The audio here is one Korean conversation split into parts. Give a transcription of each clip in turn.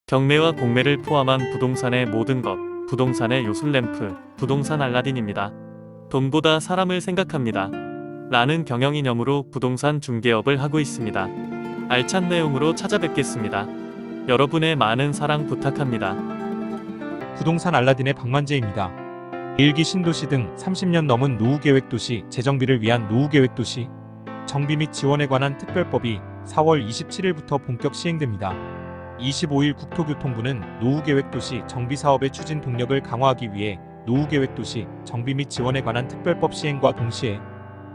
경매와 공매를 포함한 부동산의 모든 것, 부동산의 요술램프, 부동산 알라딘입니다. 돈보다 사람을 생각합니다. 라는 경영이념으로 부동산 중개업을 하고 있습니다. 알찬 내용으로 찾아뵙겠습니다. 여러분의 많은 사랑 부탁합니다. 부동산 알라딘의 박만재입니다. 일기 신도시 등 30년 넘은 노후계획도시 재정비를 위한 노후계획도시 정비 및 지원에 관한 특별법이 4월 27일부터 본격 시행됩니다. 25일 국토교통부는 노후계획도시 정비사업의 추진 동력을 강화하기 위해 노후계획도시 정비 및 지원에 관한 특별법 시행과 동시에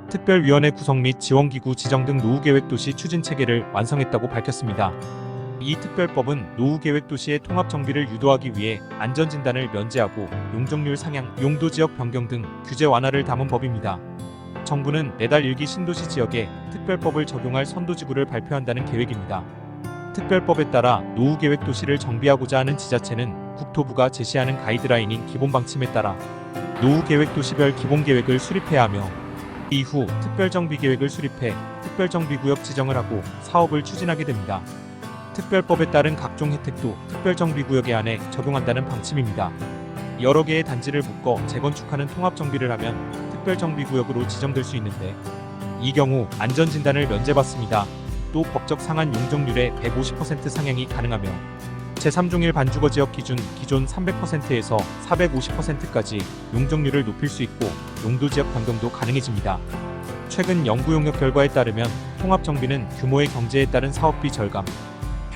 특별위원회 구성 및 지원기구 지정 등 노후계획도시 추진체계를 완성했다고 밝혔습니다. 이 특별법은 노후계획도시의 통합정비를 유도하기 위해 안전진단을 면제하고 용적률 상향, 용도지역 변경 등 규제 완화를 담은 법입니다. 정부는 내달 일기 신도시 지역에 특별법을 적용할 선도지구를 발표한다는 계획입니다. 특별법에 따라 노후계획도시를 정비하고자 하는 지자체는 국토부가 제시하는 가이드라인인 기본방침에 따라 노후계획도시별 기본계획을 수립해야 하며 이후 특별정비계획을 수립해 특별정비구역 지정을 하고 사업을 추진하게 됩니다. 특별법에 따른 각종 혜택도 특별정비구역에 한해 적용한다는 방침입니다. 여러 개의 단지를 묶어 재건축하는 통합정비를 하면 특별정비구역으로 지정될 수 있는데 이 경우 안전진단을 면제받습니다. 또 법적 상한 용적률의 150% 상향이 가능하며 제3종일 반주거지역 기준 기존 300%에서 450%까지 용적률을 높일 수 있고 용도지역 변경도 가능해집니다. 최근 연구용역 결과에 따르면 통합정비는 규모의 경제에 따른 사업비 절감,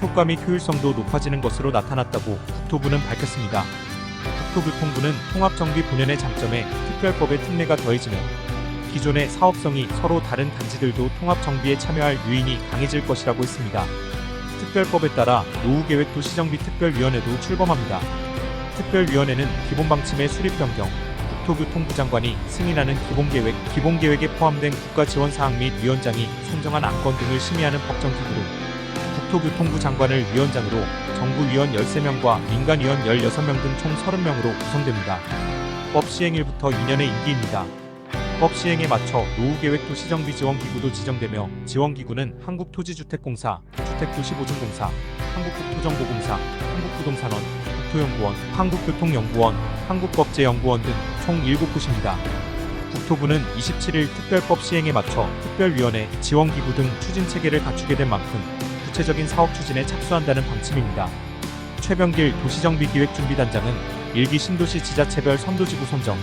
효과 및 효율성도 높아지는 것으로 나타났다고 국토부는 밝혔습니다. 국토교통부는 통합정비 본연의 장점에 특별법의 특례가 더해지며 기존의 사업성이 서로 다른 단지들도 통합정비에 참여할 요인이 강해질 것이라고 했습니다. 특별법에 따라 노후계획도시정비 특별위원회도 출범합니다. 특별위원회는 기본방침의 수립 변경, 국토교통부 장관이 승인하는 기본계획에 포함된 국가지원사항 및 위원장이 선정한 안건 등을 심의하는 법정기구로 국토교통부 장관을 위원장으로 정부위원 13명과 민간위원 16명 등 총 30명으로 구성됩니다. 법 시행일부터 2년의 임기입니다. 법 시행에 맞춰 노후계획도시정비지원기구도 지정되며 지원기구는 한국토지주택공사, 주택도시보증공사, 한국국토정보공사, 한국부동산원, 국토연구원, 한국교통연구원, 한국법제연구원 등 총 7곳입니다. 국토부는 27일 특별법 시행에 맞춰 특별위원회, 지원기구 등 추진체계를 갖추게 된 만큼 구체적인 사업 추진에 착수한다는 방침입니다. 최병길 도시정비기획준비단장은 일기 신도시 지자체별 선도지구 선정,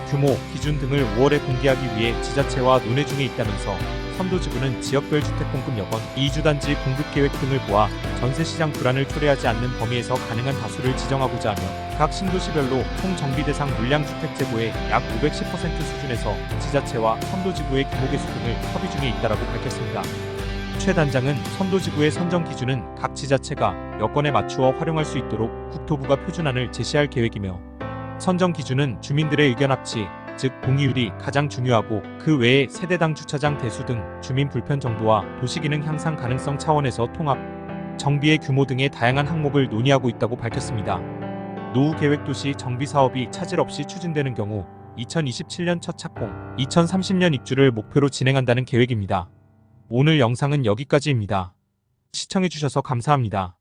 규모, 기준 등을 5월에 공개하기 위해 지자체와 논의 중에 있다면서 선도지구는 지역별 주택공급 여건, 이주단지 공급계획 등을 보아 전세시장 불안을 초래하지 않는 범위에서 가능한 다수를 지정하고자 하며 각 신도시별로 총 정비대상 물량주택 재고의 약 510% 수준에서 지자체와 선도지구의 규모 개수 등을 협의 중에 있다라고 밝혔습니다. 최 단장은 선도지구의 선정 기준은 각 지자체가 여건에 맞추어 활용할 수 있도록 국토부가 표준안을 제시할 계획이며 선정 기준은 주민들의 의견 합치, 즉 동의율이 가장 중요하고 그 외에 세대당 주차장 대수 등 주민 불편 정도와 도시기능 향상 가능성 차원에서 통합, 정비의 규모 등의 다양한 항목을 논의하고 있다고 밝혔습니다. 노후계획도시 정비사업이 차질 없이 추진되는 경우 2027년 첫 착공, 2030년 입주를 목표로 진행한다는 계획입니다. 오늘 영상은 여기까지입니다. 시청해주셔서 감사합니다.